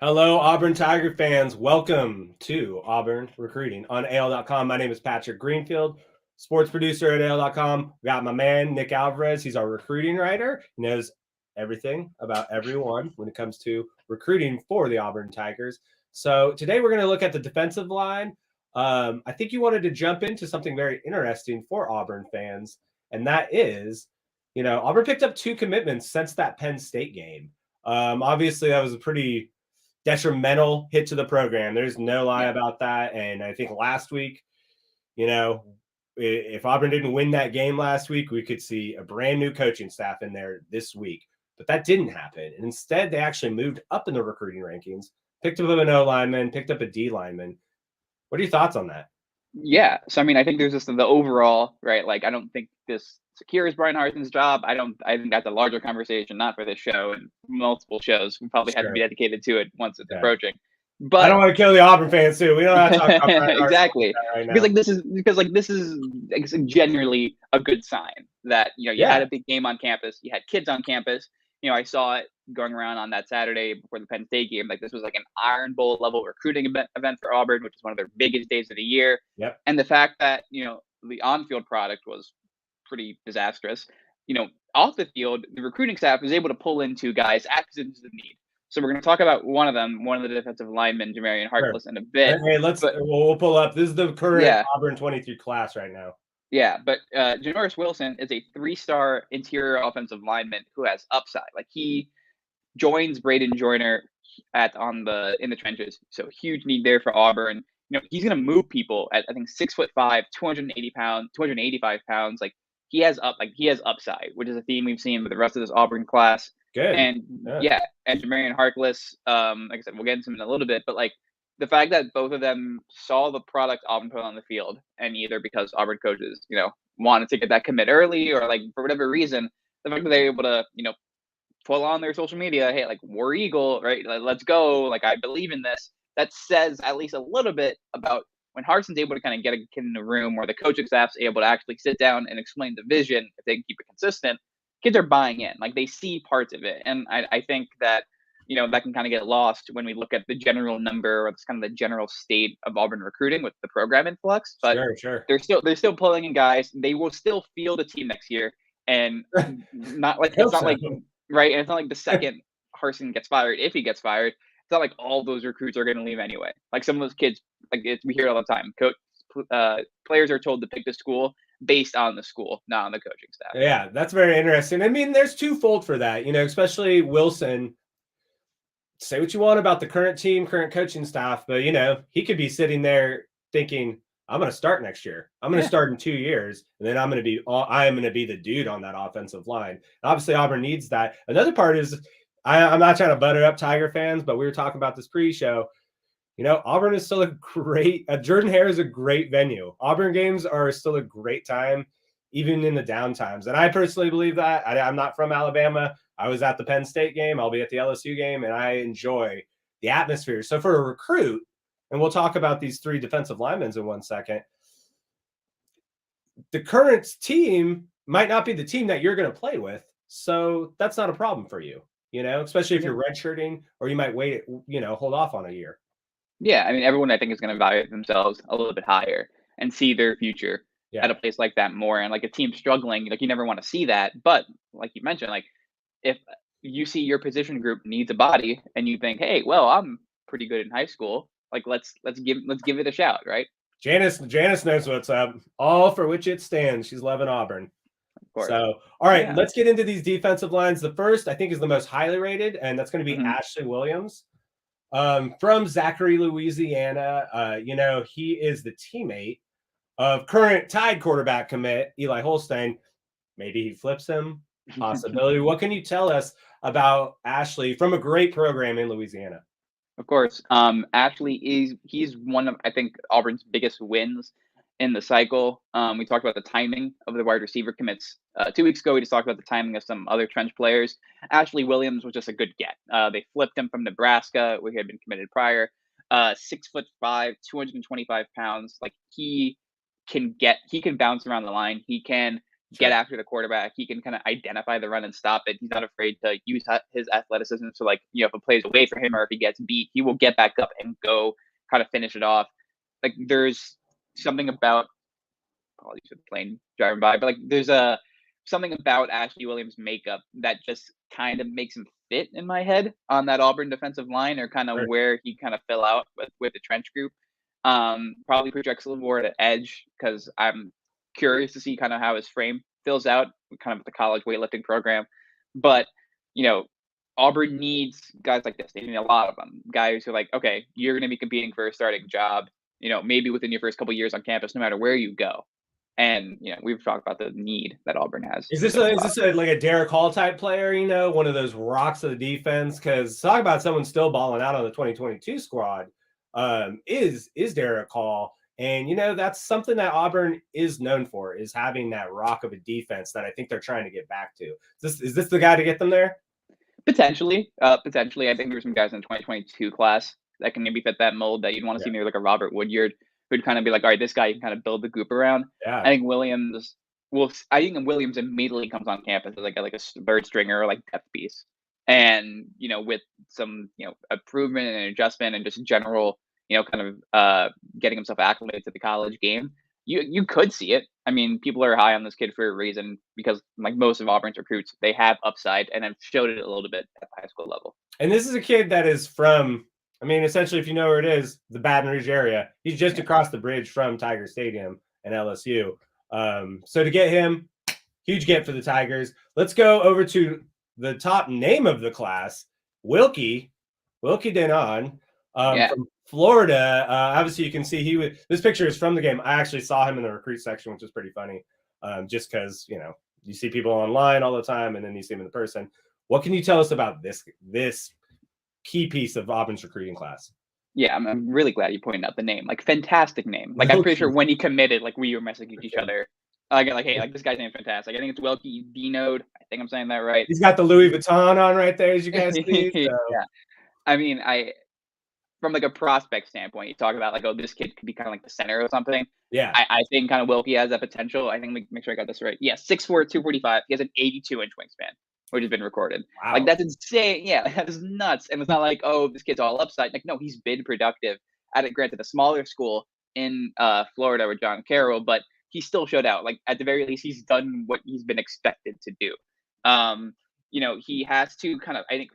Hello, Auburn Tiger fans. Welcome to Auburn Recruiting on AL.com. My name is Patrick Greenfield, sports producer at AL.com. We got my man, Nick Alvarez. He's our recruiting writer. He knows everything about everyone when it comes to recruiting for the Auburn Tigers. So today we're going to look at the defensive line. I think you wanted to jump into something very interesting for Auburn fans, and that is, Auburn picked up 2 commitments since that Penn State game. Obviously, that was a pretty detrimental hit to the program. There's no lie about that. And I think last week, if Auburn didn't win that game last week, we could see a brand new coaching staff in there this week. But that didn't happen. And instead, they actually moved up in the recruiting rankings, picked up an O lineman, picked up a D lineman. What are your thoughts on that? Yeah. So, I mean, I think there's just the overall, right? Like, I don't think this secures Brian Harsin's job. I think that's a larger conversation, not for this show and multiple shows. We probably have to be dedicated to it once it's approaching. But I don't want to kill the Auburn fans too. We don't have to talk about Brian Harsin exactly right now. because this is generally a good sign that you had a big game on campus, you had kids on campus. I saw it going around on that Saturday before the Penn State game. Like, this was like an Iron Bowl level recruiting event for Auburn, which is one of their biggest days of the year. Yep. And the fact that the on-field product was pretty disastrous. Off the field, the recruiting staff was able to pull in 2 guys at positions of need. So we're going to talk about one of them, one of the defensive linemen, JAMARRION HARKLESS, in a bit. Hey, we'll pull up. This is the current Auburn 23 class right now. Yeah, but Janoris Wilson is a 3-star interior offensive lineman who has upside. Like, he joins Braden Joyner in the trenches. So huge need there for Auburn. He's going to move people at, I think, 6'5", 285 pounds. Like, he has upside, which is a theme we've seen with the rest of this Auburn class. Good. And and JAMARRION HARKLESS, like I said, we'll get into him in a little bit, but like, the fact that both of them saw the product Auburn put on the field, and either because Auburn coaches, wanted to get that commit early, or like for whatever reason, the fact that they're able to, pull on their social media, hey, like, we're Eagle, right? Like, let's go. Like, I believe in this. That says at least a little bit about when Harsin's able to kind of get a kid in the room, where the coaching staff's able to actually sit down and explain the vision. If they can keep it consistent, kids are buying in. Like, they see parts of it. And I think that, that can kind of get lost when we look at the general number, or kind of the general state of Auburn recruiting with the program influx. But sure. They're still pulling in guys. They will still field a team next year, and not like it's not like right. And it's not like the second Harsin gets fired, if he gets fired, it's not like all those recruits are going to leave anyway. Like, some of those kids, we hear it all the time. Players are told to pick the school based on the school, not on the coaching staff. Yeah, that's very interesting. I mean, there's twofold for that, especially Wilson. Say what you want about the current team, current coaching staff, but he could be sitting there thinking, I'm going to start next year. I'm going to start in 2 years, and then I am going to be the dude on that offensive line. Obviously, Auburn needs that. Another part is, I'm not trying to butter up Tiger fans, but we were talking about this pre-show. Auburn is still Jordan-Hare is a great venue. Auburn games are still a great time, even in the down times. And I personally believe that. I'm not from Alabama. I was at the Penn State game. I'll be at the LSU game, and I enjoy the atmosphere. So for a recruit, and we'll talk about these 3 defensive linemen in 1 second, the current team might not be the team that you're going to play with. So that's not a problem for you, especially if you're redshirting, or you might wait, hold off on a year. Yeah, I mean, everyone, I think, is going to evaluate themselves a little bit higher and see their future at a place like that more. And like, a team struggling, like, you never want to see that. But like you mentioned, like, if you see your position group needs a body, and you think, hey, well, I'm pretty good in high school, like, let's give it a shout, right? Janice knows what's up. All for which it stands. She's loving Auburn. Of course. So, all right, let's get into these defensive lines. The first, I think, is the most highly rated, and that's going to be Ashley Williams. From Zachary, Louisiana. He is the teammate of current Tide quarterback commit Eli Holstein. Maybe he flips him. Possibility. What can you tell us about Ashley from a great program in Louisiana? Of course. Ashley he's one of, I think, Auburn's biggest wins in the cycle. We talked about the timing of the wide receiver commits 2 weeks ago. We just talked about the timing of some other trench players. Ashley Williams was just a good get. They flipped him from Nebraska, where he had been committed prior. 6'5", 225 pounds. Like, he can bounce around the line. He can get after the quarterback. He can kind of identify the run and stop it. He's not afraid to use his athleticism. So, like, if a play's away from him or if he gets beat, he will get back up and go kind of finish it off. Like, there's something about, apologies for the plane driving by, but like, there's something about Ashley Williams' makeup that just kind of makes him fit in my head on that Auburn defensive line, or kind of where he kind of fell out with the trench group. Probably projects a little more at edge, because I'm curious to see kind of how his frame fills out kind of with the college weightlifting program. But, Auburn needs guys like this. They need a lot of them. Guys who are like, okay, you're going to be competing for a starting job, maybe within your first couple of years on campus, no matter where you go. And, we've talked about the need that Auburn has. Is this like a Derek Hall type player, one of those rocks of the defense? Because talk about someone still balling out on the 2022 squad, is Derek Hall. And, that's something that Auburn is known for, is having that rock of a defense that I think they're trying to get back to. Is this the guy to get them there? Potentially. I think there's some guys in the 2022 class that can maybe fit that mold that you'd want to see, maybe like a Robert Woodyard, who'd kind of be like, all right, this guy you can kind of build the group around. Yeah. I think Williams immediately comes on campus as like a third stringer or like depth piece. And, with some, improvement and adjustment and just general, kind of getting himself acclimated to the college game, you could see it. I mean, people are high on this kid for a reason, because like most of Auburn's recruits, they have upside and have showed it a little bit at the high school level. And this is a kid that is from, essentially, if you know where it is, the Baton Rouge area. He's just across the bridge from Tiger Stadium and LSU. So to get him, huge get for the Tigers. Let's go over to the top name of the class, WILKY DENAUD, from Florida. Obviously, you can see this picture is from the game. I actually saw him in the recruit section, which was pretty funny, just because, you see people online all the time and then you see him in person. What can you tell us about this key piece of Auburn's recruiting class? Yeah, I'm really glad you pointed out the name. Like, fantastic name. Like, I'm pretty sure when he committed, like, we were messaging each other. Like, hey, like, this guy's name is fantastic. I think it's WILKY DENAUD. I think I'm saying that right. He's got the Louis Vuitton on right there, as you guys see. So. Yeah. I mean, from like a prospect standpoint, you talk about like, oh, this kid could be kind of like the center or something. Yeah. I think kind of WILKY has that potential. I think, make sure I got this right. Yeah, 6'4", 245. He has an 82-inch wingspan, which has been recorded. Wow. Like, that's insane. Yeah, that is nuts. And it's not like, oh, this kid's all upside. Like, no, he's been productive at it. Granted, a smaller school in Florida with John Carroll, but he still showed out. Like, at the very least, he's done what he's been expected to do. He has to kind of, I think,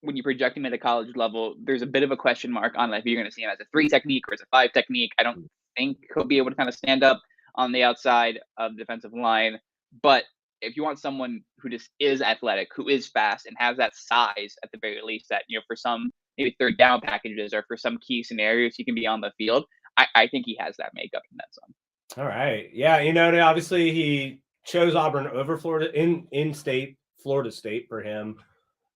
when you project him at the college level, there's a bit of a question mark on if you're going to see him as a 3 technique or as a 5 technique. I don't think he'll be able to kind of stand up on the outside of the defensive line. But if you want someone who just is athletic, who is fast, and has that size at the very least, that, for some maybe third down packages or for some key scenarios he can be on the field, I think he has that makeup in that zone. All right. Yeah, obviously he chose Auburn over Florida in-state, Florida State for him.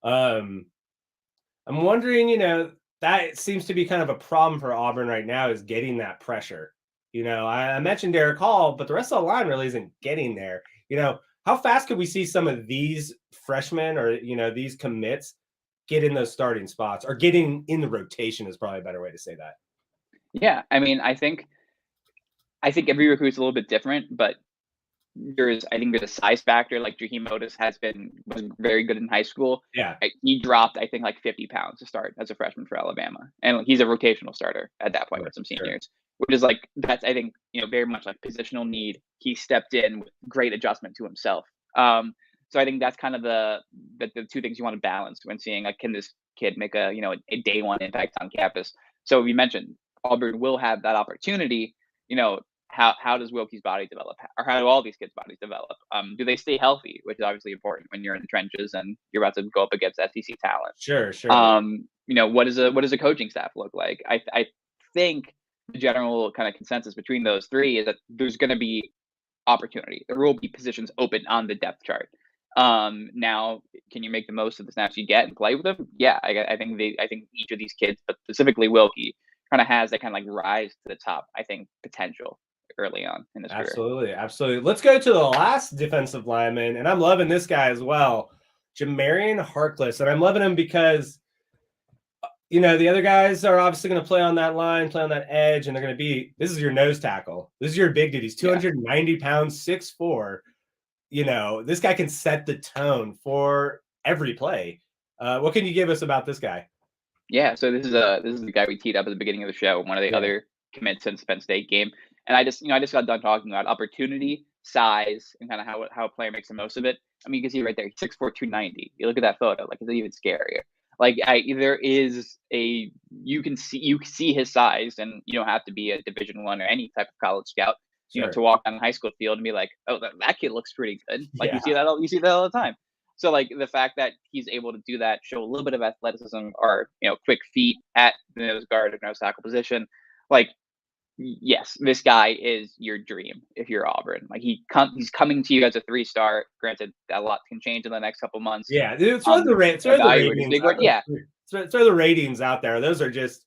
I'm wondering, that seems to be kind of a problem for Auburn right now, is getting that pressure. I mentioned Derek Hall, but the rest of the line really isn't getting there. How fast could we see some of these freshmen or, these commits get in those starting spots, or getting in the rotation is probably a better way to say that. Yeah. I mean, I think every recruit's a little bit different, but there's a size factor. Like, Jaheim Otis was very good in high school. Yeah. He dropped, I think, like 50 pounds to start as a freshman for Alabama. And he's a rotational starter at that point with some seniors, which is like, that's, I think, very much like positional need. He stepped in with great adjustment to himself. So I think that's kind of the two things you want to balance when seeing, like, can this kid make a day one impact on campus? So we mentioned Auburn will have that opportunity. How does WILKY's body develop, or how do all these kids' bodies develop? Do they stay healthy, which is obviously important when you're in the trenches and you're about to go up against SEC talent. Sure. What does a coaching staff look like? I think the general kind of consensus between those three is that there's going to be opportunity. There will be positions open on the depth chart. Now, can you make the most of the snaps you get and play with them? Yeah, I think each of these kids, but specifically WILKY, kind of has that kind of like rise to the top, I think, potential early on in his career. Absolutely. Let's go to the last defensive lineman, and I'm loving this guy as well, JAMARRION HARKLESS, and I'm loving him because, the other guys are obviously going to play on that line, play on that edge, and they're going to be, this is your nose tackle. This is your big dude. He's 290 pounds, 6'4", this guy can set the tone for every play. What can you give us about this guy? Yeah, so this is the guy we teed up at the beginning of the show, one of the other commits since Penn State game. And I just got done talking about opportunity, size, and kind of how a player makes the most of it. I mean, you can see right there, 6'4", 290. You look at that photo, like it's even scarier. Like you see his size, and you don't have to be a Division I or any type of college scout, to walk on the high school field and be like, oh, that kid looks pretty good. Like you see that all the time. So like the fact that he's able to do that, show a little bit of athleticism or quick feet at the nose guard or nose tackle position, like yes, this guy is your dream if you're Auburn. Like he's coming to you as a 3-star. Granted, a lot can change in the next couple months. Yeah, dude, throw the ratings. Throw the ratings out there. Those are just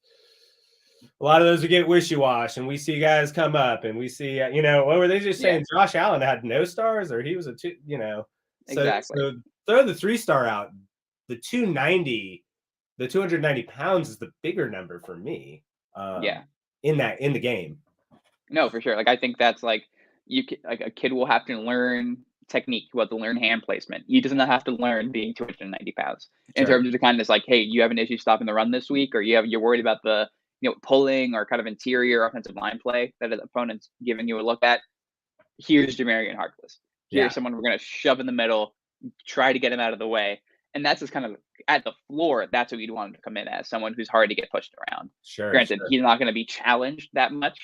a lot of those who get wishy-wash, and we see guys come up, and we see what were they just saying? Josh Allen had no stars, or he was a 2. Exactly. So throw the 3-star out. The 290 pounds is the bigger number for me. In the game. No, for sure. Like I think that's like a kid will have to learn technique, will have to learn hand placement. He does not have to learn being 290 pounds in terms of the kind of like, hey, you have an issue stopping the run this week, or you're worried about the pulling or kind of interior offensive line play that the opponent's giving you a look at. Here's JAMARRION HARKLESS. Here's someone we're going to shove in the middle, try to get him out of the way. And that's just kind of at the floor. That's what you'd want him to come in as, someone who's hard to get pushed around. Granted, he's not going to be challenged that much,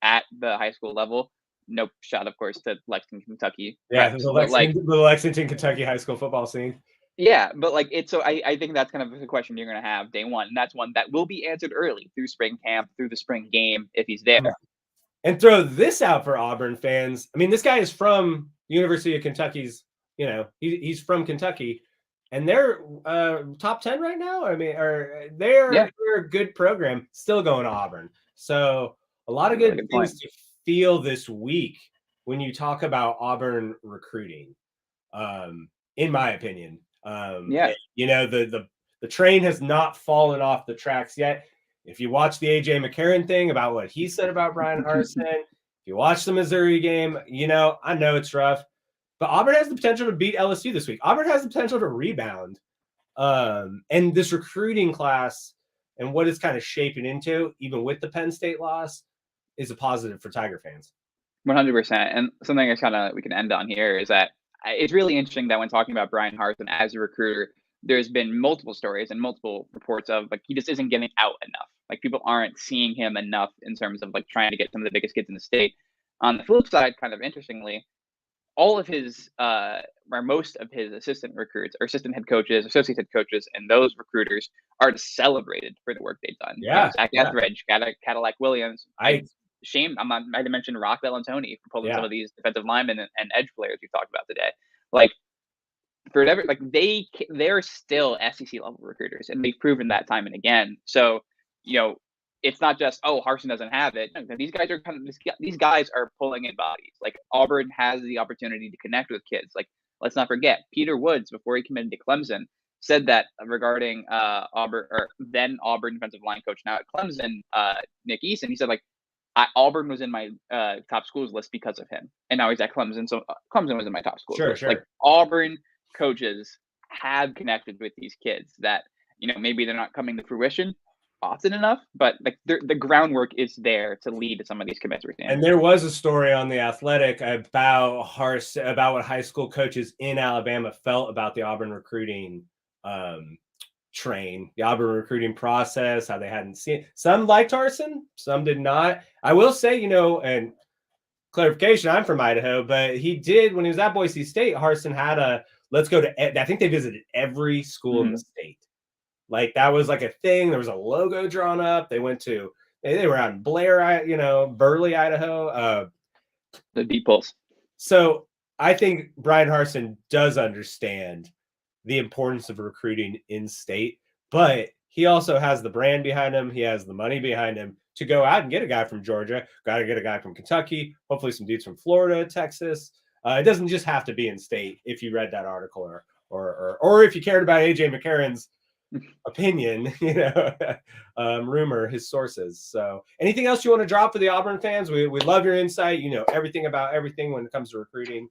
at the high school level. No shot, of course, to Lexington, Kentucky. Yeah, the Lexington, Kentucky high school football scene. Yeah, but I think that's kind of the question you're going to have day one. And that's one that will be answered early through spring camp, through the spring game, if he's there. And throw this out for Auburn fans. I mean, this guy is from University of Kentucky's, he's from Kentucky. And they're top 10 right now. I mean, they're a good program, still going to Auburn. So a lot of good things to feel this week when you talk about Auburn recruiting, in my opinion. The train has not fallen off the tracks yet. If you watch the A.J. McCarron thing about what he said about Brian Harsin, if you watch the Missouri game, I know it's rough. But Auburn has the potential to beat LSU this week. Auburn has the potential to rebound. And this recruiting class and what it's kind of shaping into, even with the Penn State loss, is a positive for Tiger fans. 100%. And something we can end on here is that it's really interesting that when talking about Brian Harsin as a recruiter, there's been multiple stories and multiple reports of like he just isn't getting out enough. Like people aren't seeing him enough in terms of like trying to get some of the biggest kids in the state. On the flip side, kind of interestingly, all of his or most of his assistant recruits or assistant head coaches, associate head coaches, and those recruiters are celebrated for the work they've done. Zach Etheridge, Cadillac Williams. I might have mentioned Rock Bellantoni for pulling some of these defensive linemen and edge players we talked about today. Like for whatever, like they're still SEC level recruiters, and they've proven that time and again. So it's not just Harsin doesn't have it. No, these guys are pulling in bodies. Like Auburn has the opportunity to connect with kids. Like let's not forget Peter Woods, before he committed to Clemson, said that regarding Auburn, or then Auburn defensive line coach now at Clemson, Nick Eason. He said like Auburn was in my top schools list because of him, and now he's at Clemson. So Clemson was in my top schools list. Like Auburn coaches have connected with these kids that maybe they're not coming to fruition often enough, but like the groundwork is there to lead to some of these commits. And there was a story on The Athletic about what high school coaches in Alabama felt about the Auburn recruiting train, the Auburn recruiting process, how they hadn't seen it. Some liked Harsin, some did not. I will say, and clarification, I'm from Idaho, but he did, when he was at Boise State, Harsin had let's go to, I think they visited every school in the state. Like that was like a thing. There was a logo drawn up. They went to, they were out in Blair, Burley, Idaho. The Deep Pulse. So I think Brian Harsin does understand the importance of recruiting in state, but he also has the brand behind him. He has the money behind him to go out and get a guy from Georgia, got to get a guy from Kentucky, hopefully some dudes from Florida, Texas. It doesn't just have to be in state. If you read that article or if you cared about AJ McCarron's opinion, rumor, his sources. So anything else you want to drop for the Auburn fans? We love your insight. Everything about everything when it comes to recruiting.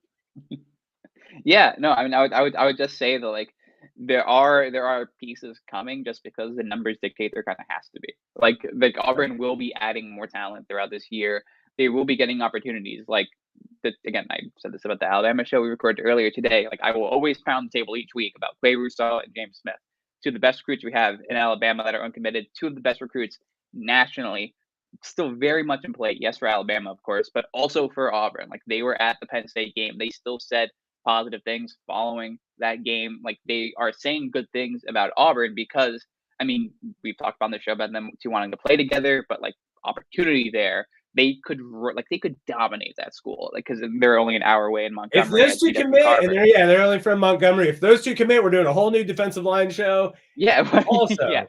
Yeah, no, I mean, I would just say that like there are pieces coming just because the numbers dictate there kind of has to be. Like Auburn will be adding more talent throughout this year. They will be getting opportunities. Like again, I said this about the Alabama show we recorded earlier today. Like I will always pound the table each week about Quay Rousseau and James Smith, two of the best recruits we have in Alabama that are uncommitted, two of the best recruits nationally. Still very much in play. Yes, for Alabama, of course, but also for Auburn. Like they were at the Penn State game. They still said positive things following that game. Like they are saying good things about Auburn because, I mean, we've talked about on the show about them two wanting to play together, but like opportunity there, they could dominate that school, like because they're only an hour away in If Montgomery those at two GW commit, and Carver. they're only from Montgomery. If those two commit, we're doing a whole new defensive line show. Yeah, Also, yes,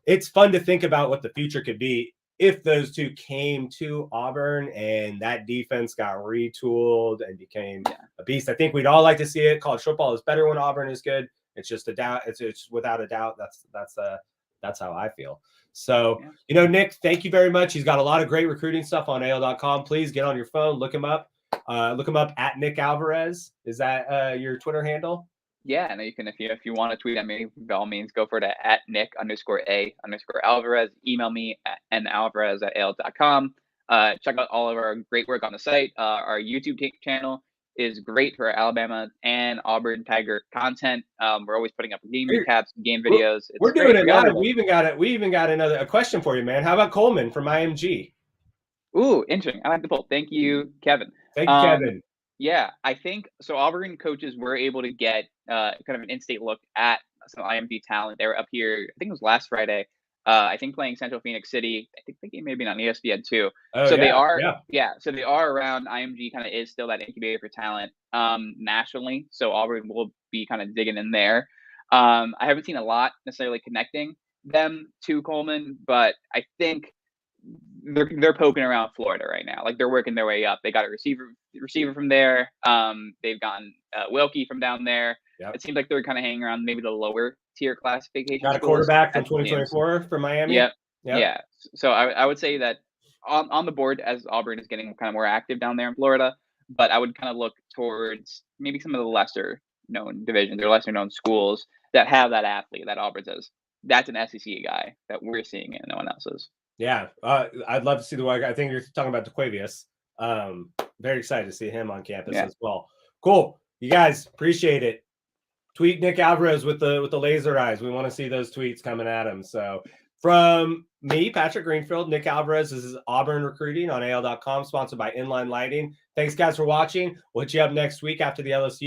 it's fun to think about what the future could be if those two came to Auburn and that defense got retooled and became a beast. I think we'd all like to see it. College football is better when Auburn is good. It's just a doubt. It's without a doubt. That's how I feel. So, Nick, thank you very much. He's got a lot of great recruiting stuff on AL.com. Please get on your phone, look him up. Look him up at Nick Alvarez. Is that your Twitter handle? Yeah, and you can if you want to tweet at me, by all means, go for it at Nick_A_Alvarez. Email me at nalvarez@al.com. Check out all of our great work on the site. Our YouTube channel is great for Alabama and Auburn Tiger content. We're always putting up game recaps, game videos. We're doing it live. We even got a question for you, man. How about Coleman from IMG? Ooh, interesting. I like the poll. Thank you, Kevin. Thank you, Kevin. Yeah, I think so. Auburn coaches were able to get kind of an in-state look at some IMG talent. They were up here, I think it was last Friday. I think playing Central Phoenix City. I think the game may have been on ESPN too. Oh, so yeah, they are, yeah. So they are around. IMG kind of is still that incubator for talent nationally. So Auburn will be kind of digging in there. I haven't seen a lot necessarily connecting them to Coleman, but I think they're poking around Florida right now. Like they're working their way up. They got a receiver from there. They've gotten WILKY from down there. Yep. It seems like they're kind of hanging around maybe the lower tier classification. Got a quarterback from 2024 from Miami. Yep. Yeah. So I would say that on the board as Auburn is getting kind of more active down there in Florida, but I would kind of look towards maybe some of the lesser known divisions or lesser known schools that have that athlete that Auburn says that's an SEC guy that we're seeing and no one else is. Yeah, I'd love to see the one. I think you're talking about DeQuavius. Very excited to see him on campus as well. Cool, you guys, appreciate it. Tweet Nick Alvarez with the laser eyes. We want to see those tweets coming at him. So from me, Patrick Greenfield, Nick Alvarez, this is Auburn Recruiting on AL.com, sponsored by Inline Lighting. Thanks, guys, for watching. We'll hit you up next week after the LSU